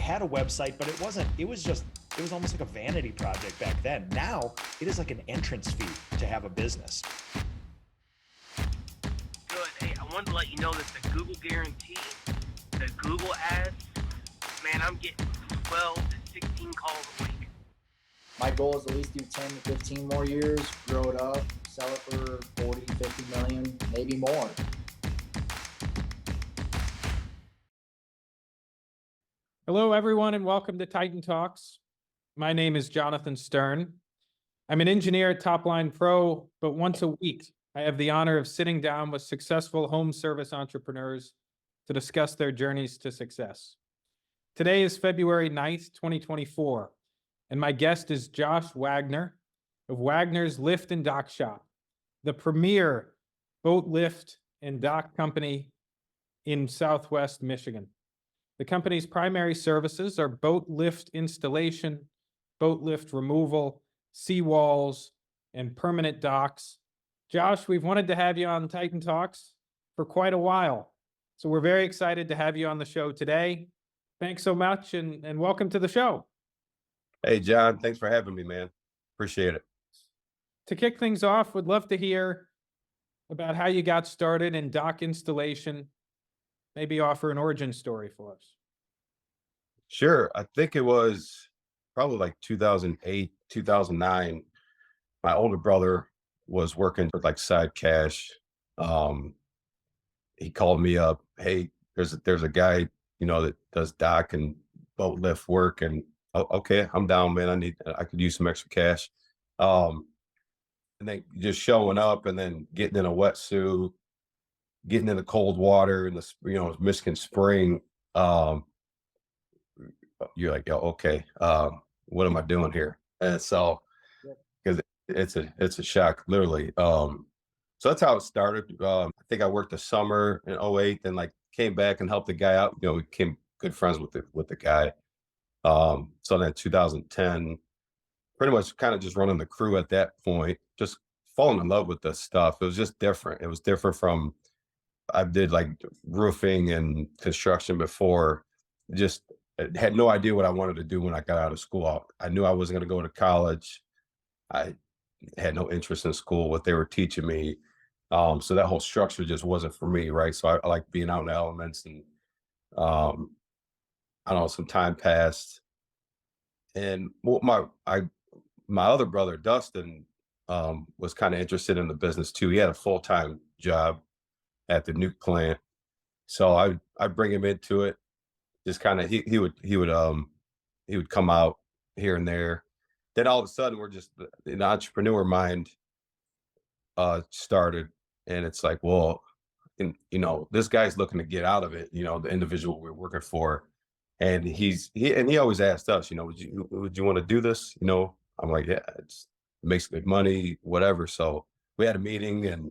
had a website, but it was almost like a vanity project back then. Now it is like an entrance fee to have a business. Good. Hey, I wanted to let you know that the Google guarantee, the Google ads, man, I'm getting 12 to 16 calls a week. My goal is at least do 10 to 15 more years, grow it up, sell it for 40, 50 million, maybe more. Hello, everyone, and welcome to Titan Talks. My name is Jonathan Stern. I'm an engineer at Topline Pro, but once a week, I have the honor of sitting down with successful home service entrepreneurs to discuss their journeys to success. Today is February 9th, 2024, and my guest is Josh Wagner of Wagner's Lift and Dock Shop, the premier boat lift and dock company in Southwest Michigan. The company's primary services are boat lift installation, boat lift removal, seawalls, and permanent docks. Josh, we've wanted to have you on Titan Talks for quite a while, so we're very excited to have you on the show today. Thanks so much, and welcome to the show. Hey, John, thanks for having me, man. Appreciate it. To kick things off, would love to hear about how you got started in dock installation. Maybe offer an origin story for us. Sure. I think it was probably like 2008, 2009. My older brother was working for like side cash. He called me up. Hey, there's a guy, that does dock and boat lift work. And okay, I'm down, man. I could use some extra cash. And then just showing up and then getting in a wetsuit, getting in the cold water in the Michigan spring. You're like, okay, what am I doing here? And so, because it's a shock, literally. So that's how it started. I think I worked the summer in 2008, then like came back and helped the guy out. We became good friends with the guy. So then 2010, pretty much kind of just running the crew at that point, just falling in love with this stuff. It was just different. It was different from, I did like roofing and construction before. Just had no idea what I wanted to do when I got out of school. I knew I wasn't going to go to college. I had no interest in school, what they were teaching me. So that whole structure just wasn't for me, right? So I like being out in the elements, and I don't know, some time passed. And my other brother, Dustin, was kind of interested in the business too. He had a full-time job at the nuke plant. So I'd bring him into it. Just kind of, he would come out here and there. Then all of a sudden, we're just, an entrepreneur mind started, and it's like, well, and this guy's looking to get out of it. The individual we're working for, and he always asked us, would you want to do this? I'm like, yeah, it makes good money, whatever. So we had a meeting, and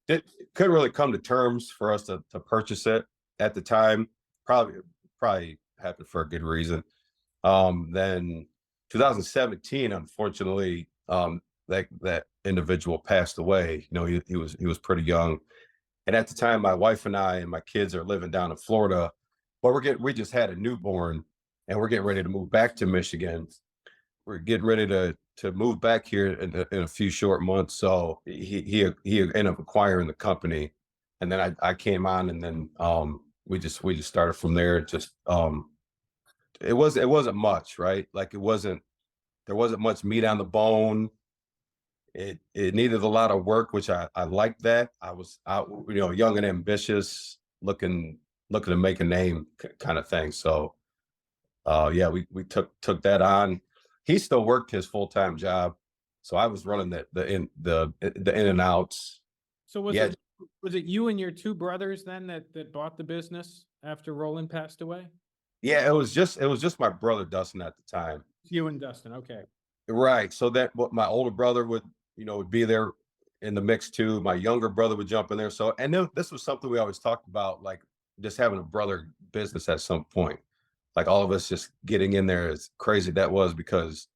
it couldn't really come to terms for us to purchase it at the time. Probably happened for a good reason. Then 2017, unfortunately, that individual passed away. He was pretty young, and at the time, my wife and I and my kids are living down in Florida, but we just had a newborn, and we're getting ready to move back to Michigan. We're getting ready to move back here in a few short months. So he ended up acquiring the company, and then I came on, and then we just started from there. Just it wasn't much, right? Like there wasn't much meat on the bone. It needed a lot of work, which I liked that. I was out, young and ambitious, looking to make a name kind of thing. So yeah, we took that on. He still worked his full-time job, so I was running the in and outs. So was it you and your two brothers then that bought the business after Roland passed away? Yeah, it was just my brother Dustin at the time. You and Dustin, okay. Right. So that what my older brother would be there in the mix too. My younger brother would jump in there. So, and then this was something we always talked about, like just having a brother business at some point. Like all of us just getting in there, as crazy that was, because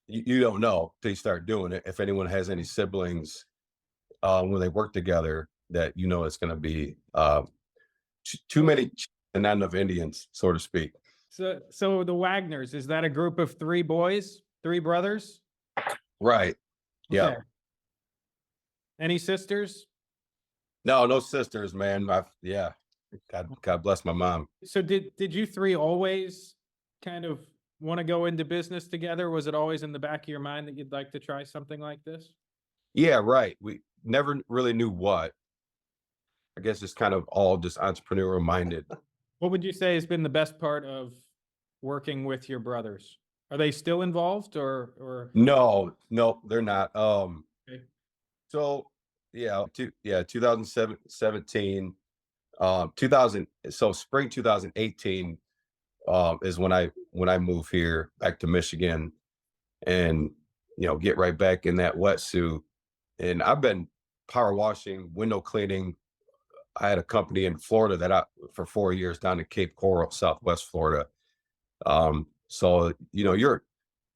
you don't know till you start doing it if anyone has any siblings when they work together, that it's going to be too many and not enough Indians, so to speak. So the Wagners, is that a group of three boys, three brothers? Right. Yeah. Okay. Any sisters? No, no sisters, man. God bless my mom. So did you three always kind of want to go into business together? Was it always in the back of your mind that you'd like to try something like this? Yeah, right. We never really knew what. I guess it's kind of all just entrepreneurial minded. What would you say has been the best part of working with your brothers? Are they still involved or No, they're not. Okay. So yeah, 2017, 2000. So spring 2018 is when I moved here back to Michigan, and get right back in that wetsuit. And I've been power washing, window cleaning. I had a company in Florida for 4 years down in Cape Coral, Southwest Florida. So your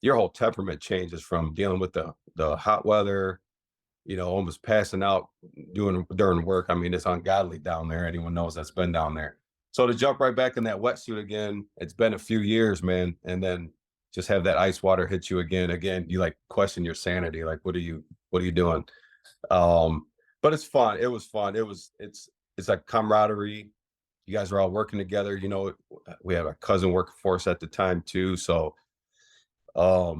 whole temperament changes from dealing with the hot weather, almost passing out during work. I mean, it's ungodly down there. Anyone knows that's been down there. So to jump right back in that wetsuit again, it's been a few years, man. And then just have that ice water hit you again, you like question your sanity. Like, what are you doing? But it's fun. It was fun. It's like camaraderie. You guys are all working together. We have a cousin working for us at the time too. So, I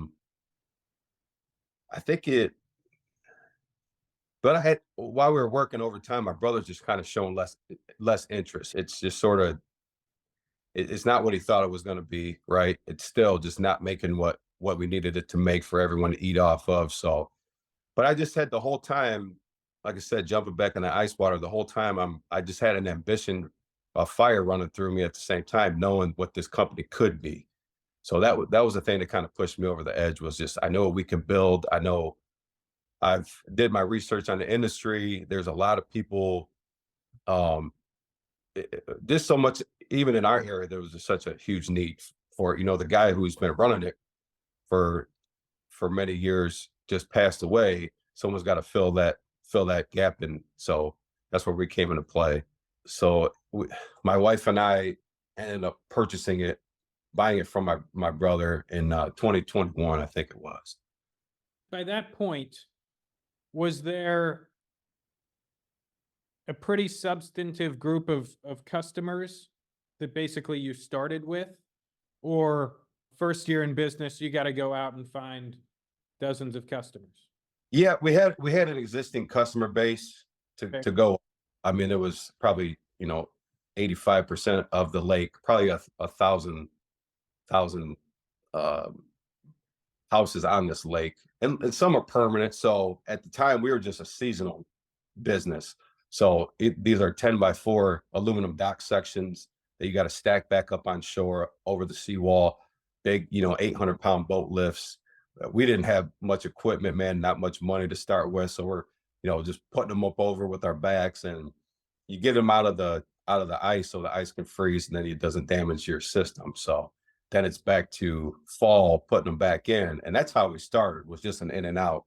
think but while we were working overtime, my brother's just kind of shown less interest. It's just sort of, it's not what he thought it was going to be, right? It's still just not making what we needed it to make for everyone to eat off of. So, but I just had the whole time, like I said, jumping back in the ice water the whole time. I just had an ambition, a fire running through me at the same time, knowing what this company could be. So that was the thing that kind of pushed me over the edge. Was just, I know what we can build. I know I've did my research on the industry. There's a lot of people, just so much, even in our area, there was just such a huge need for, the guy who's been running it for many years just passed away. Someone's got to fill that gap. And so that's where we came into play. So my wife and I ended up buying it from my brother in 2021, I think it was. by that point, was there a pretty substantive group of customers that basically you started with? Or first year in business, you got to go out and find dozens of customers? Yeah, we had an existing customer base to go. I mean, it was probably 85% of the lake, probably a thousand houses on this lake, and some are permanent. So at the time, we were just a seasonal business. So these are 10x4 aluminum dock sections that you got to stack back up on shore over the seawall. Big, 800-pound boat lifts. We didn't have much equipment, man, not much money to start with. So we're, just putting them up over with our backs, and you get them out of the ice so the ice can freeze, and then it doesn't damage your system. So then it's back to fall, putting them back in. And that's how we started, was just an in and out.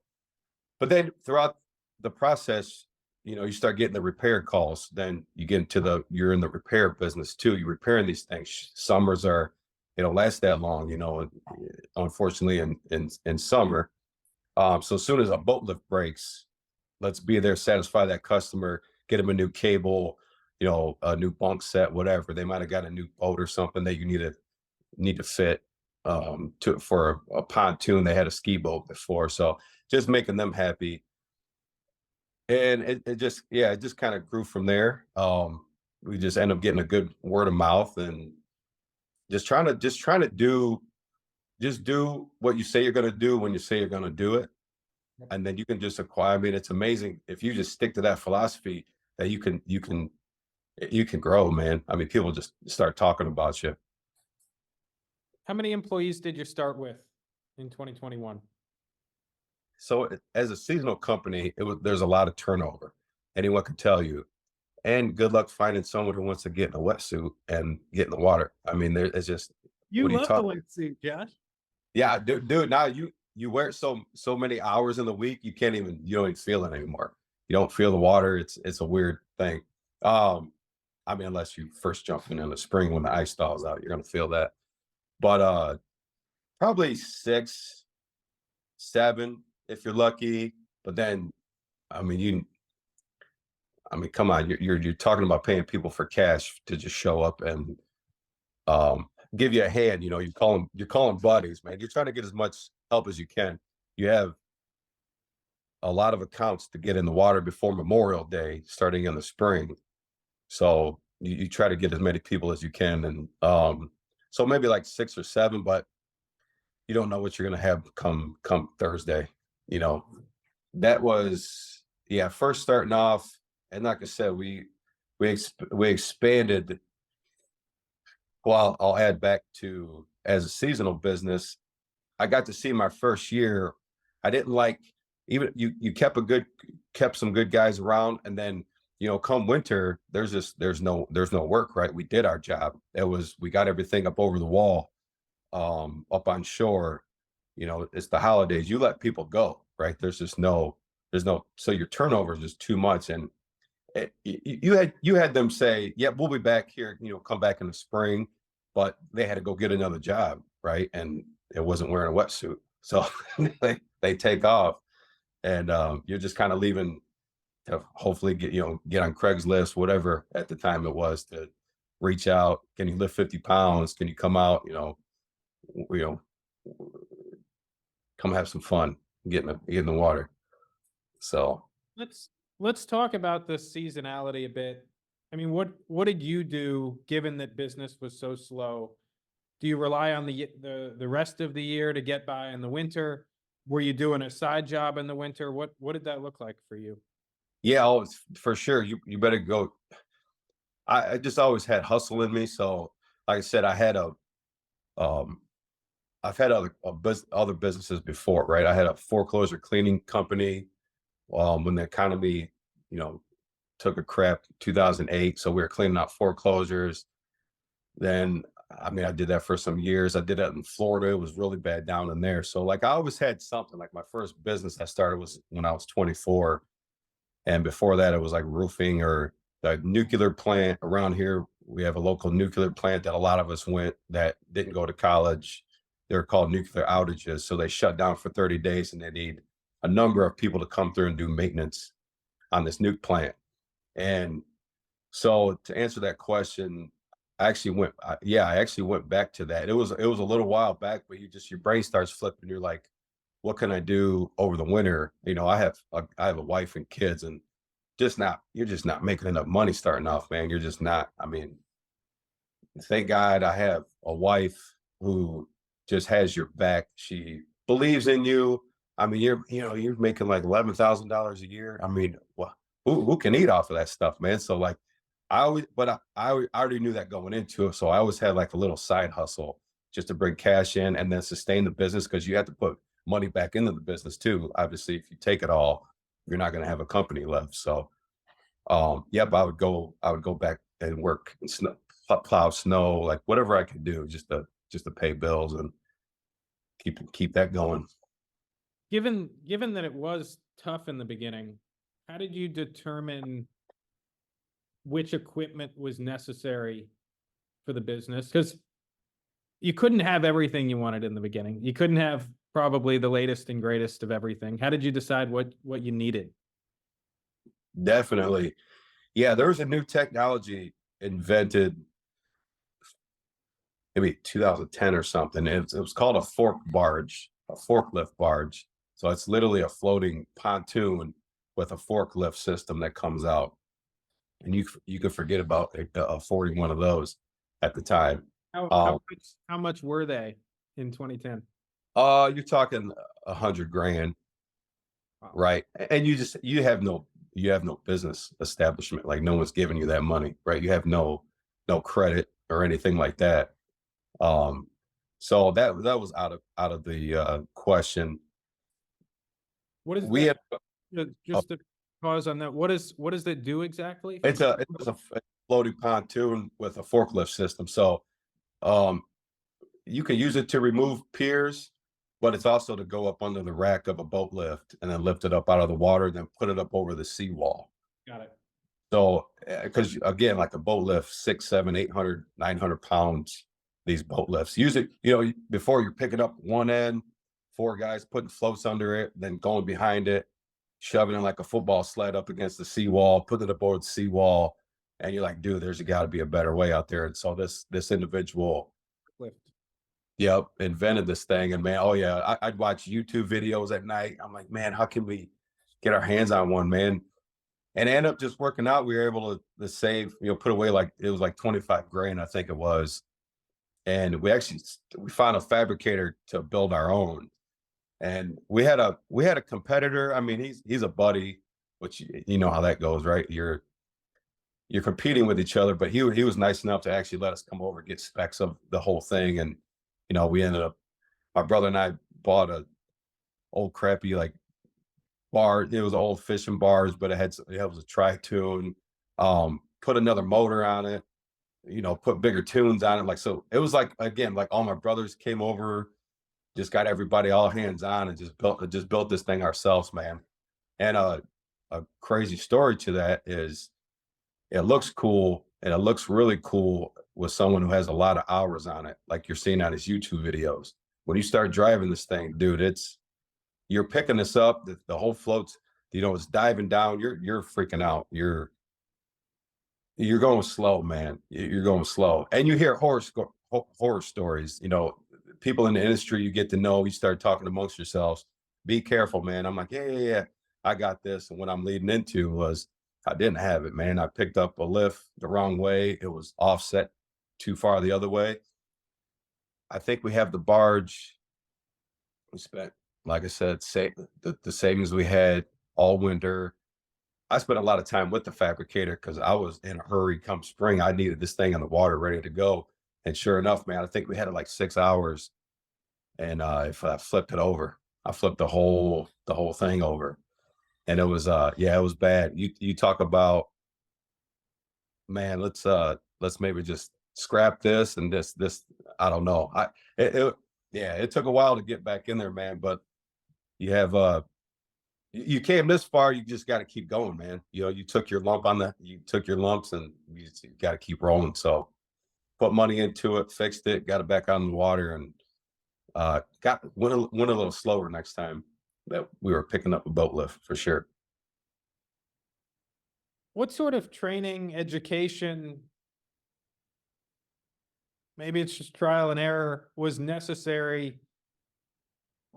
But then throughout the process, you start getting the repair calls. Then you get into you're in the repair business too. You're repairing these things. Summers are, they don't last that long, unfortunately in summer. So as soon as a boat lift breaks, let's be there, satisfy that customer, get them a new cable, a new bunk set, whatever. They might have got a new boat or something that you need to fit for a pontoon. They had a ski boat before. So just making them happy. And it just kind of grew from there. We just end up getting a good word of mouth, and just trying to do what you say you're going to do when you say you're going to do it. And then you can just acquire. I mean, it's amazing if you just stick to that philosophy that you can grow, man. I mean, people just start talking about you. How many employees did you start with in 2021? So as a seasonal company, there's a lot of turnover. Anyone can tell you. And good luck finding someone who wants to get in a wetsuit and get in the water. I mean, it's just, You love the wetsuit, Josh. yeah, dude. Now you wear it so many hours in the week, you don't even feel it anymore. You don't feel the water. It's a weird thing. I mean, unless you first jump in the spring when the ice thaws out, you're gonna feel that. but probably 6, 7 if you're lucky. But then, I mean, come on, you're talking about paying people for cash to just show up and give you a hand. You know, you're calling buddies, man. You're trying to get as much help as you can. You have a lot of accounts to get in the water before Memorial Day, starting in the spring. So you try to get as many people as you can, and so maybe like 6 or 7, but you don't know what you're gonna have come Thursday. You know, that was first starting off, and like I said, we expanded. Well, I'll add back to as a seasonal business. I got to see my first year. I didn't like even you kept some good guys around, and then come winter, there's no work, right? We did our job. We got everything up over the wall, up on shore. It's the holidays. You let people go, right? There's no so your turnover is just too much, and you had them say, yeah, we'll be back here, come back in the spring, but they had to go get another job, right? And it wasn't wearing a wetsuit, so they take off, and you're just kind of leaving to hopefully get on Craigslist, whatever at the time it was, to reach out. Can you lift 50 pounds? Can you come out? Come have some fun, get in the water. So let's talk about the seasonality a bit. I mean, what did you do given that business was so slow? Do you rely on the rest of the year to get by in the winter? Were you doing a side job in the winter? What did that look like for you? Yeah, for sure. You better go. I just always had hustle in me. So, like I said, I've had other businesses before, right? I had a foreclosure cleaning company when the economy, took a crap 2008. So we were cleaning out foreclosures. Then, I mean, I did that for some years. I did that in Florida. It was really bad down in there. So like I always had something. Like my first business I started was when I was 24. And before that, it was like roofing or the nuclear plant around here. We have a local nuclear plant that a lot of us went that didn't go to college. They're called nuclear outages. So they shut down for 30 days and they need a number of people to come through and do maintenance on this nuke plant. And so to answer that question, I actually went back to that. It was a little while back, but your brain starts flipping. You're like, what can I do over the winter? I have a wife and kids, and you're just not making enough money starting off, man. You're just not. I mean, thank God I have a wife who just has your back. She believes in you. I mean, you're making like $11,000 a year. I mean, well, who can eat off of that stuff, man? So like, I already knew that going into it. So I always had like a little side hustle just to bring cash in and then sustain the business, because you have to put money back into the business too. Obviously, if you take it all, you're not going to have a company left. So, but I would go back and work and plow snow, like whatever I could do just to pay bills and keep that going. Given that it was tough in the beginning, how did you determine which equipment was necessary for the business? Because you couldn't have everything you wanted in the beginning. You couldn't have probably the latest and greatest of everything. How did you decide what you needed? Definitely. Yeah, there was a new technology invented maybe 2010 or something. It was called a forklift barge. So it's literally a floating pontoon with a forklift system that comes out. And you could forget about affording one of those at the time. How much were they in 2010? You're talking $100,000, Wow. right? And you have no business establishment. Like no one's giving you that money, right? You have no credit or anything like that. So that was out of the question. What is We that? have Just to pause on that. What does it do exactly? it's a floating pontoon with a forklift system. So you can use it to remove piers, but it's also to go up under the rack of a boat lift and then lift it up out of the water, then put it up over the seawall. Got it. So, because again, like a boat lift, 600, 700, 800, 900 pounds, these boat lifts. Usually, you know, before you're picking up one end, 4 guys putting floats under it, then going behind it, shoving it like a football sled up against the seawall, putting it aboard the seawall. And you're like, dude, there's got to be a better way out there. And so this individual, Lift. yep, invented this thing. And man, oh yeah, I'd watch YouTube videos at night. I'm like, man, how can we get our hands on one, man? And end up just working out. We were able to save, you know, put away like it was like 25 grand, I think it was. And we found a fabricator to build our own. And we had a competitor. I mean, he's a buddy, which you know how that goes, right? You're competing with each other, but he was nice enough to actually let us come over and get specs of the whole thing. And you know, we ended up, my brother and I bought a old crappy like bar. It was old fishing bars, but it was a tri-tune. Put another motor on it, you know, put bigger tunes on it. Like, so it was like, again, like all my brothers came over, just got everybody all hands on and just built this thing ourselves, man. And a crazy story to that is it looks cool, and it looks really cool with someone who has a lot of hours on it, like you're seeing on his YouTube videos. When you start driving this thing, dude, you're picking this up, the whole float's, you know, it's diving down, you're freaking out. You're going slow, man. You're going slow. And you hear horror stories, you know, people in the industry you get to know, you start talking amongst yourselves. Be careful, man. I'm like, yeah, I got this. And what I'm leading into was I didn't have it, man. I picked up a lift the wrong way. It was offset too far the other way. I think we have the barge. We spent, like I said, the savings we had all winter. I spent a lot of time with the fabricator because I was in a hurry. Come spring, I needed this thing in the water ready to go. And sure enough, man, I think we had it like 6 hours. And if I flipped it over, I flipped the whole thing over. And it was yeah, it was bad. You talk about, man, let's maybe just scrap this and this. I don't know. Yeah, it took a while to get back in there, man. But you have you came this far, you just got to keep going, man. You know, you took your lumps and you got to keep rolling. So put money into it, fixed it, got it back on the water, and went a little slower next time that we were picking up a boat lift for sure. What sort of training, education, maybe it's just trial and error, was necessary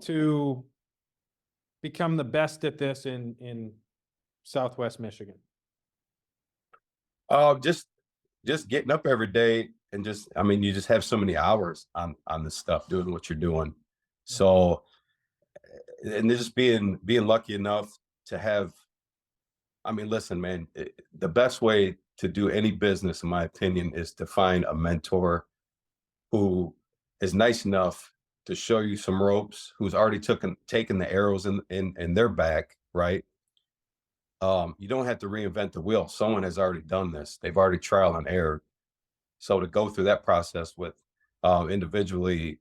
to become the best at this in Southwest Michigan? Just getting up every day and I mean, you just have so many hours on this stuff doing what you're doing. So, and just being lucky enough to have, I mean, listen, man, the best way to do any business, in my opinion, is to find a mentor who is nice enough to show you some ropes, who's already taken the arrows in their back, right? You don't have to reinvent the wheel. Someone has already done this. They've already trial and error. So to go through that process with individually,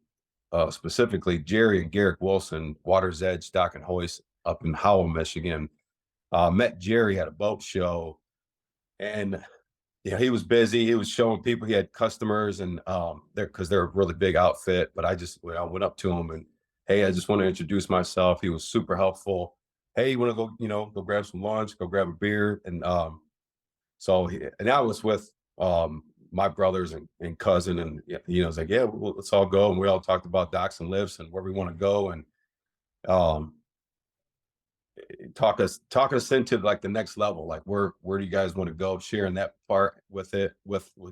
specifically Jerry and Garrick Wilson, Water's Edge Dock and Hoist up in Howell, Michigan. Met Jerry at a boat show, and yeah, he was busy. He was showing people, he had customers, and they're a really big outfit. But I went up to him and, hey, I just want to introduce myself. He was super helpful. Hey, you want to go, you know, go grab some lunch, go grab a beer, and and I was with my brothers and cousin, and you know, it's like, yeah, well, let's all go, and we all talked about docks and lifts and where we want to go, and talk us into like the next level, like where do you guys want to go, sharing that part with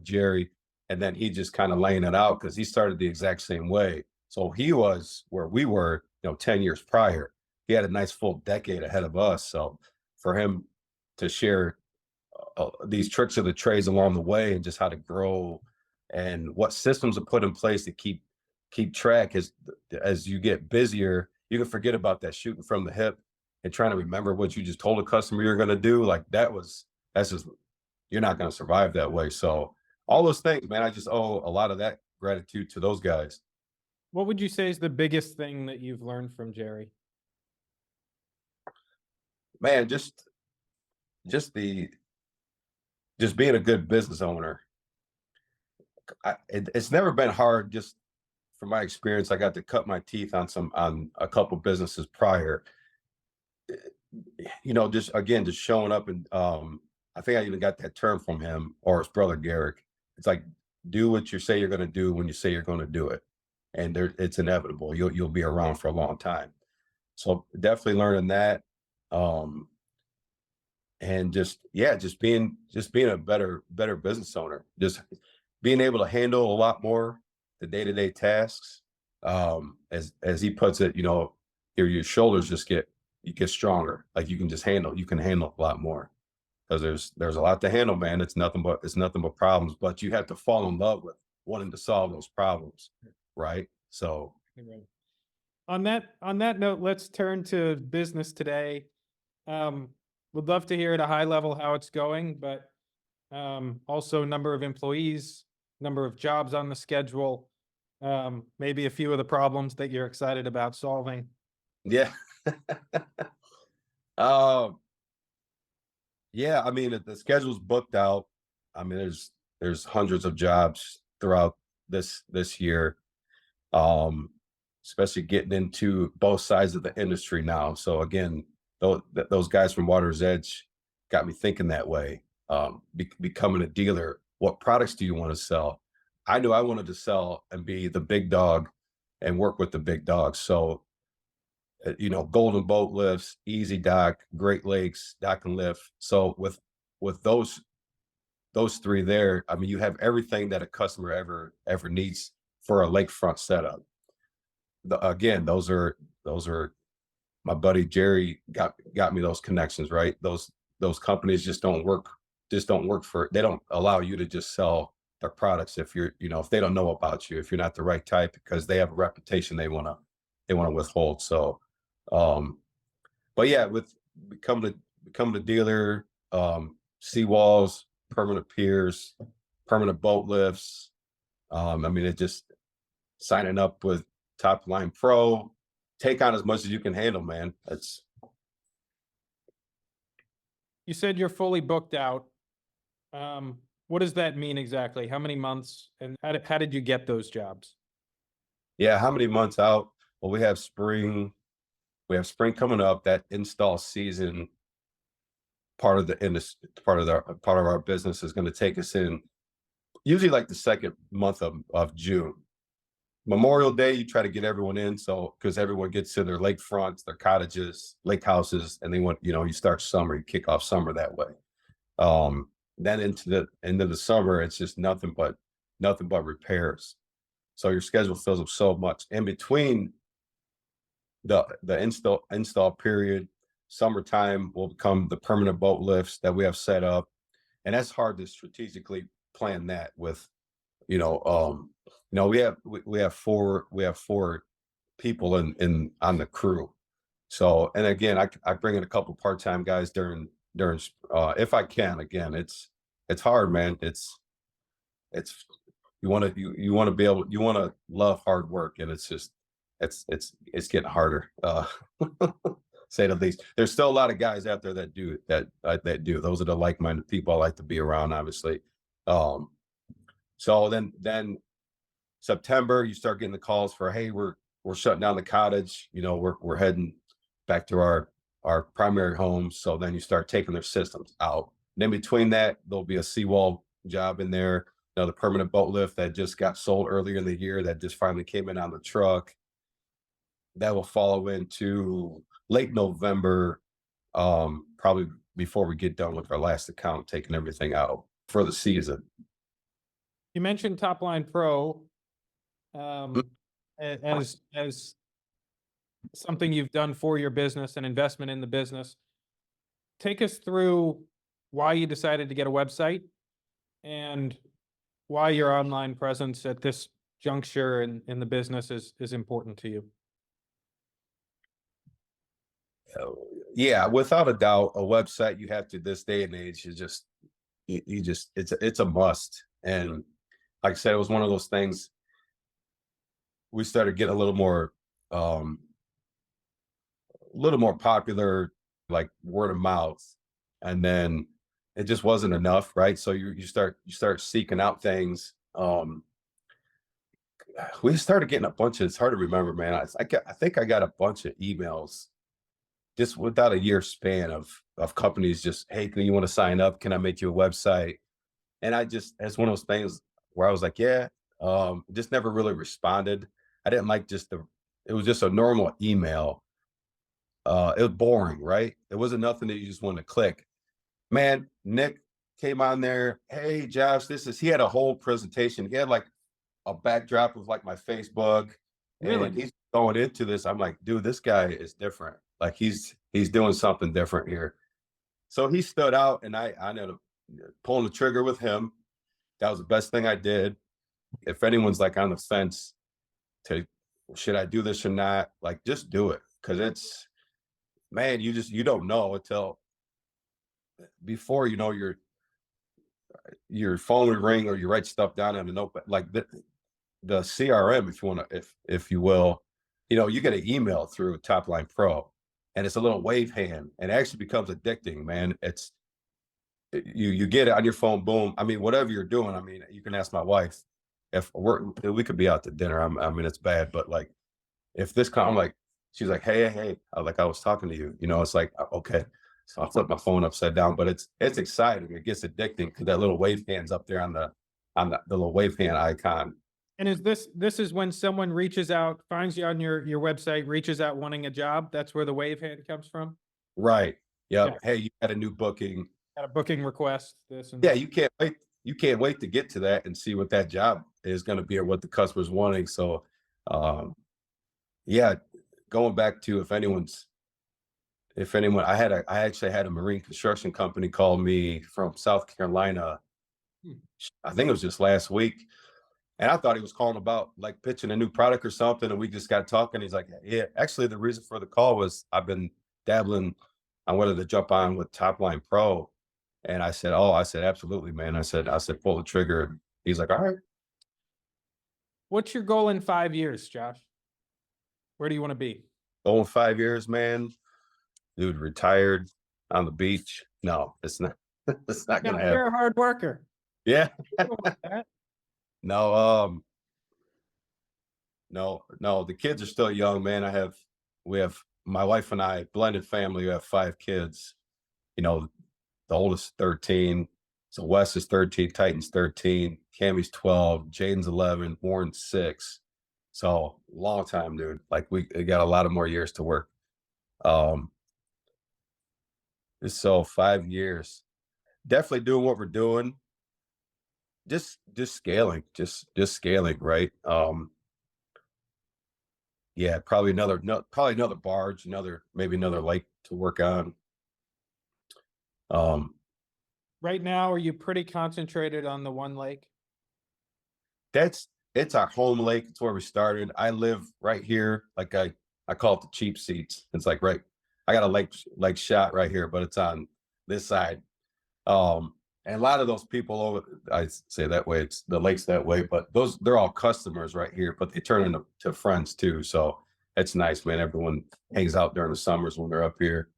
Jerry. And then he just kind of laying it out because he started the exact same way. So he was where we were, you know, 10 years prior. He had a nice full decade ahead of us. So for him to share these tricks of the trades along the way and just how to grow and what systems are put in place to keep track as you get busier, you can forget about that shooting from the hip and trying to remember what you just told a customer you're going to do. Like that's just, you're not going to survive that way. So all those things, man, I just owe a lot of that gratitude to those guys. What would you say is the biggest thing that you've learned from Jerry? Man, just being a good business owner. it's never been hard. Just from my experience, I got to cut my teeth on a couple businesses prior. Just again, just showing up and I think I even got that term from him or his brother Garrick. It's like, do what you say you're going to do when you say you're going to do it, and it's inevitable. You'll be around for a long time. So definitely learning that, and just being a better business owner, just being able to handle a lot more the day-to-day tasks. As he puts it, your shoulders you get stronger. Like you can handle a lot more, because there's a lot to handle, man. It's nothing but problems, but you have to fall in love with wanting to solve those problems, right? So on that note, let's turn to business today. Would love to hear at a high level how it's going, but also number of employees, number of jobs on the schedule, maybe a few of the problems that you're excited about solving. Yeah. Yeah, I mean, the schedule's booked out. I mean, there's hundreds of jobs throughout this year, especially getting into both sides of the industry now. So again, those guys from Water's Edge got me thinking that way. Becoming a dealer, what products do you want to sell? I knew I wanted to sell and be the big dog and work with the big dogs. So Golden Boat Lifts, Easy Dock, Great Lakes, Dock and Lift. So with those three there, I mean, you have everything that a customer ever needs for a lakefront setup. Again, those are my buddy Jerry got me those connections, right? Those companies just don't work they don't allow you to just sell their products if if they don't know about you, if you're not the right type, because they have a reputation they want to withhold. So but yeah, with becoming a dealer, seawalls, permanent piers, permanent boat lifts. I mean, it just signing up with Topline Pro, take on as much as you can handle, man. You said you're fully booked out. What does that mean exactly? How many months, and how did you get those jobs? Yeah, how many months out? Well, we have spring coming up. That install season part of our business is going to take us in usually like the second month of June. Memorial Day, you try to get everyone in, so because everyone gets to their lakefronts, their cottages, lake houses, and they want, you start summer, you kick off summer that way. Then into the end of the summer, it's just nothing but repairs. So your schedule fills up so much. In between the install period, summertime will become the permanent boat lifts that we have set up, and that's hard to strategically plan that with, we have four people on the crew. So, and again, I bring in a couple part-time guys during if I can. Again, it's hard, man. It's you want to love hard work, and it's just it's getting harder, say the least. There's still a lot of guys out there that do. Those are the like-minded people I like to be around, obviously. So then September, you start getting the calls for, hey, we're shutting down the cottage. We're heading back to our primary homes. So then you start taking their systems out. And in between that, there'll be a seawall job in there. The permanent boat lift that just got sold earlier in the year that just finally came in on the truck. That will follow into late November, probably before we get done with our last account, taking everything out for the season. You mentioned Topline Pro as something you've done for your business, an investment in the business. Take us through why you decided to get a website and why your online presence at this juncture in the business is important to you. Yeah, without a doubt, a website, you have to, this day and age, it's a must. And like I said, it was one of those things. We started getting a little more popular, like word of mouth, and then it just wasn't enough, right? So you start seeking out things We started getting a bunch of, it's hard to remember, man. I think I got a bunch of emails just without a year span of companies just, hey, can you want to sign up? Can I make you a website? And it's one of those things where I was like, yeah, just never really responded. I didn't like it was just a normal email. It was boring, right? It wasn't nothing that you just wanted to click. Man, Nick came on there. Hey, Josh, he had a whole presentation. He had like a backdrop of like my Facebook. Really? And he's going into this. I'm like, dude, this guy is different. Like he's doing something different here. So he stood out, and I ended up pulling the trigger with him. That was the best thing I did. If anyone's like on the fence to should I do this or not, like just do it. Cause it's, man, you don't know until before you know your phone would ring or you write stuff down on a notepad. Like the CRM, if you want to, if you will, you get an email through Topline Pro, and it's a little wave hand, and it actually becomes addicting, man. You get it on your phone, boom. I mean, whatever you're doing, I mean, you can ask my wife if we could be out to dinner. I mean, it's bad, but like if I'm like, she's like, hey, I was talking to you. It's like, okay. So I flip my phone upside down, but it's exciting. It gets addicting because that little wave hand's up there on the little wave hand icon. And this is when someone reaches out, finds you on your website, reaches out wanting a job. That's where the wave hand comes from. Right. Yep. Yeah. Hey, you had a new booking. Got a booking request. This and Yeah, that. you can't wait. You can't wait to get to that and see what that job is going to be or what the customer's wanting. So, yeah, going back to if anyone, I actually had a marine construction company call me from South Carolina. I think it was just last week. And I thought he was calling about like pitching a new product or something. And we just got talking. He's like, yeah, actually the reason for the call was I've been dabbling on whether to jump on with Topline Pro. And I said, absolutely, man. I said, pull the trigger. He's like, all right. What's your goal in 5 years, Josh? Where do you want to be? Going 5 years, man. Dude, retired on the beach. No, it's not. It's not gonna happen. You're a hard worker. Yeah. You don't want that. No, no. The kids are still young, man. We have my wife and I, blended family. We have 5 kids. The oldest 13. So Wes is 13, Titan's 13, Cammy's 12, Jaden's 11, Warren's 6. So long time, dude. Like we got a lot of more years to work. So 5 years, definitely doing what we're doing. Just scaling, just scaling, right? Yeah, probably another barge, maybe another lake to work on. Right now, are you pretty concentrated on the one lake? It's our home lake. It's where we started. I live right here. Like I call it the cheap seats. It's like I got a lake shot right here, but it's on this side. And a lot of those people I say that way, it's the lake's that way, but they're all customers right here, but they turn into friends too. So it's nice, man. Everyone hangs out during the summers when they're up here.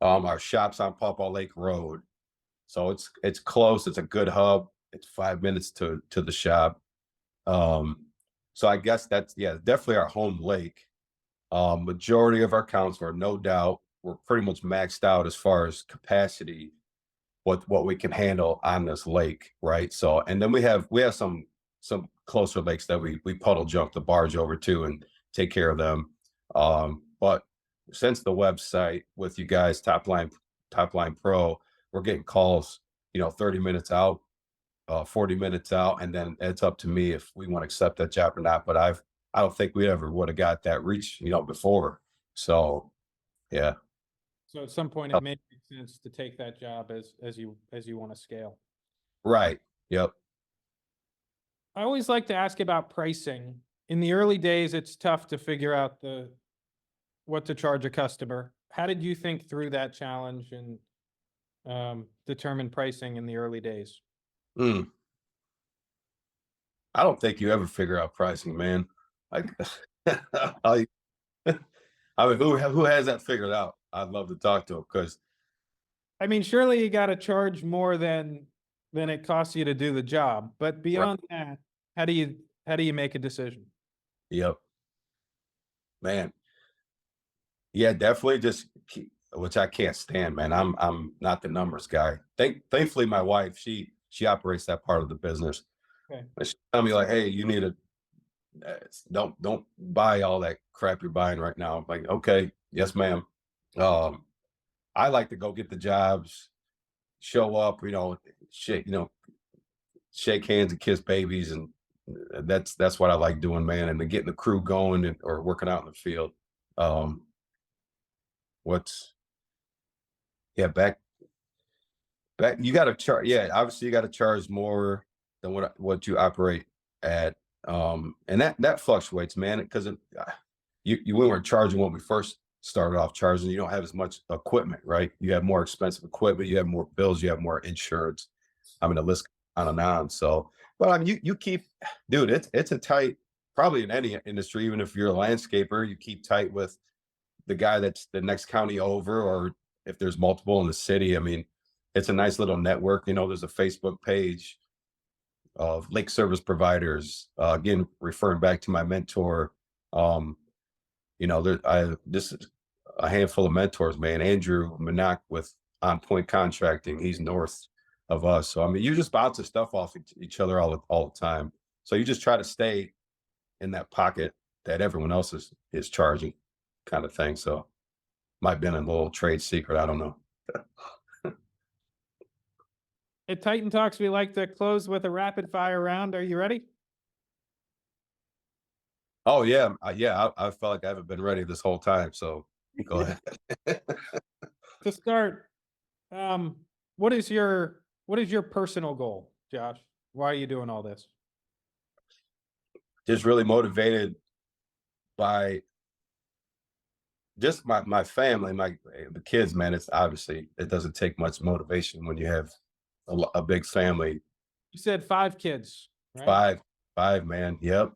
Our shop's on Pawpaw Lake Road. So it's close. It's a good hub. It's 5 minutes to the shop. So I guess that's, yeah, definitely our home lake. Majority of our counts are, no doubt, we're pretty much maxed out as far as capacity, what we can handle on this lake, right? So, and then we have some closer lakes that we puddle jump the barge over to and take care of them. But since the website with you guys, Topline Pro, we're getting calls, 30 minutes out, 40 minutes out, and then it's up to me if we want to accept that job or not. But I don't think we ever would have got that reach, before. So, yeah. So at some point, it may make sense to take that job as you want to scale. Right. Yep. I always like to ask about pricing. In the early days, it's tough to figure out what to charge a customer. How did you think through that challenge and determine pricing in the early days? I don't think you ever figure out pricing, man. Like, I mean, who has that figured out? I'd love to talk to him because, I mean, surely you got to charge more than it costs you to do the job. But beyond that, How do you make a decision? Yep. Man. Yeah, definitely just keep, which I can't stand, man. I'm not the numbers guy. Thankfully my wife, she operates that part of the business. Okay. And she tell me like, hey, you need to don't buy all that crap you're buying right now. I'm like, okay, yes, ma'am. I like to go get the jobs, show up, shake, shake hands and kiss babies, and that's what I like doing, man. And then getting the crew going or working out in the field. Um, what's yeah, back you got to charge. Yeah, obviously you got to charge more than what you operate at. And that fluctuates, man, because we weren't charging when we first started off charging. You don't have as much equipment, right? You have more expensive equipment, you have more bills, you have more insurance. I mean, the list on and on. So, but I mean, you keep, dude, it's a tight, probably in any industry, even if you're a landscaper, you keep tight with the guy that's the next county over, or if there's multiple in the city. I mean, it's a nice little network. There's a Facebook page of lake service providers. Again, referring back to my mentor, this is a handful of mentors, man. Andrew Minock with On Point Contracting, he's north of us. So I mean, you just bounce stuff off each other all the time. So you just try to stay in that pocket that everyone else is charging, kind of thing. So might have been a little trade secret. I don't know. At Titan Talks, we like to close with a rapid fire round. Are you ready? Oh yeah, yeah. I felt like I haven't been ready this whole time. So go ahead. To start, what is your personal goal, Josh? Why are you doing all this? Just really motivated by just my family, the kids, man. It's obviously, it doesn't take much motivation when you have a big family. You said 5 kids, right? Five, man. Yep.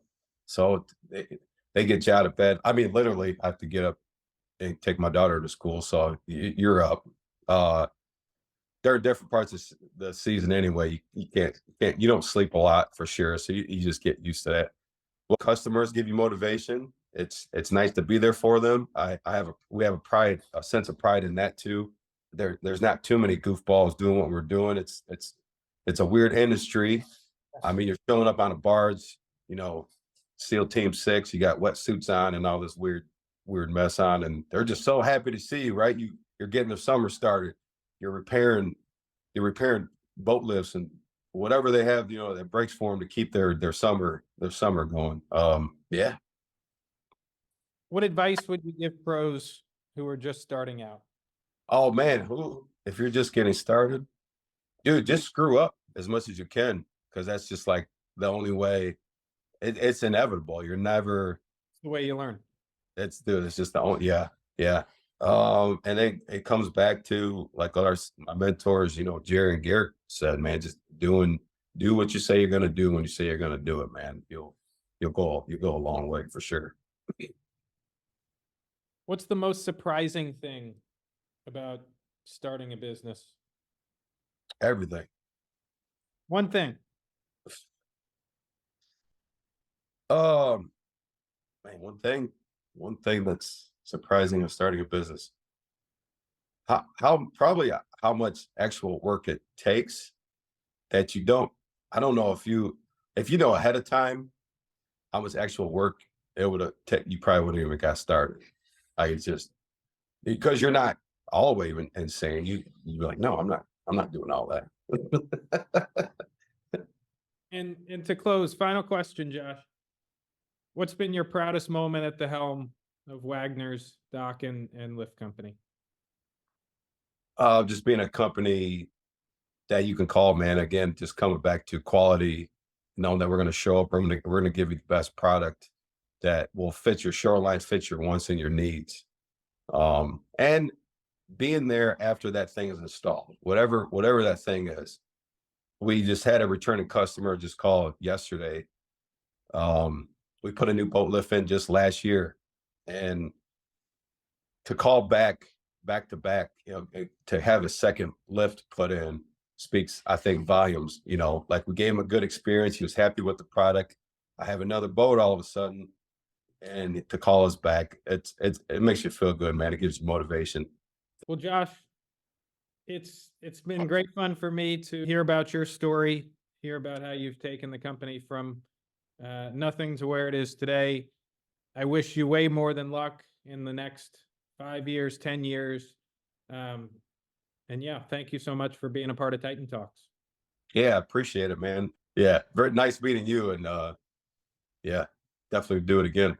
So they get you out of bed. I mean, literally, I have to get up and take my daughter to school. So you're up. There are different parts of the season anyway. You don't sleep a lot for sure. So you just get used to that. Well, customers give you motivation. It's nice to be there for them. We have a sense of pride in that too. There's not too many goofballs doing what we're doing. It's a weird industry. I mean, you're showing up on a barge, SEAL Team 6, you got wetsuits on and all this weird mess on, and they're just so happy to see you, right? You're getting the summer started. You're repairing boat lifts and whatever they have, that breaks for them to keep their summer going. Yeah. What advice would you give pros who are just starting out? Oh man, if you're just getting started, dude, just screw up as much as you can, because that's just like the only way. It's inevitable. You're never. It's the way you learn. It's just the only. Yeah. And then it comes back to like my mentors, Jerry and Garrett said, man, just do what you say you're gonna do when you say you're gonna do it, man. You'll go a long way for sure. What's the most surprising thing about starting a business? Everything. One thing. Man, one thing that's surprising of starting a business. How much actual work it takes that I don't know if you know ahead of time how much actual work it would have taken, you probably wouldn't even got started. It's just because you're not all the way insane. You're like, no, I'm not doing all that. And to close, final question, Josh. What's been your proudest moment at the helm of Wagner's dock and lift company? Just being a company that you can call, man. Again, just coming back to quality, knowing that we're going to show up, we're going to give you the best product that will fit your shoreline, fit your wants and your needs. And being there after that thing is installed, whatever that thing is. We just had a returning customer just call yesterday. We put a new boat lift in just last year, and to call back to back, to have a second lift put in speaks, I think, volumes. You know, like we gave him a good experience. He was happy with the product. I have another boat all of a sudden, and to call us back, it makes you feel good, man. It gives you motivation. Well, Josh, it's been great fun for me to hear about your story, hear about how you've taken the company from nothing to where it is today. I wish you way more than luck in the next 5 years, 10 years. And yeah, thank you so much for being a part of Titan Talks. Yeah, appreciate it, man. Yeah, very nice meeting you, and yeah, definitely do it again.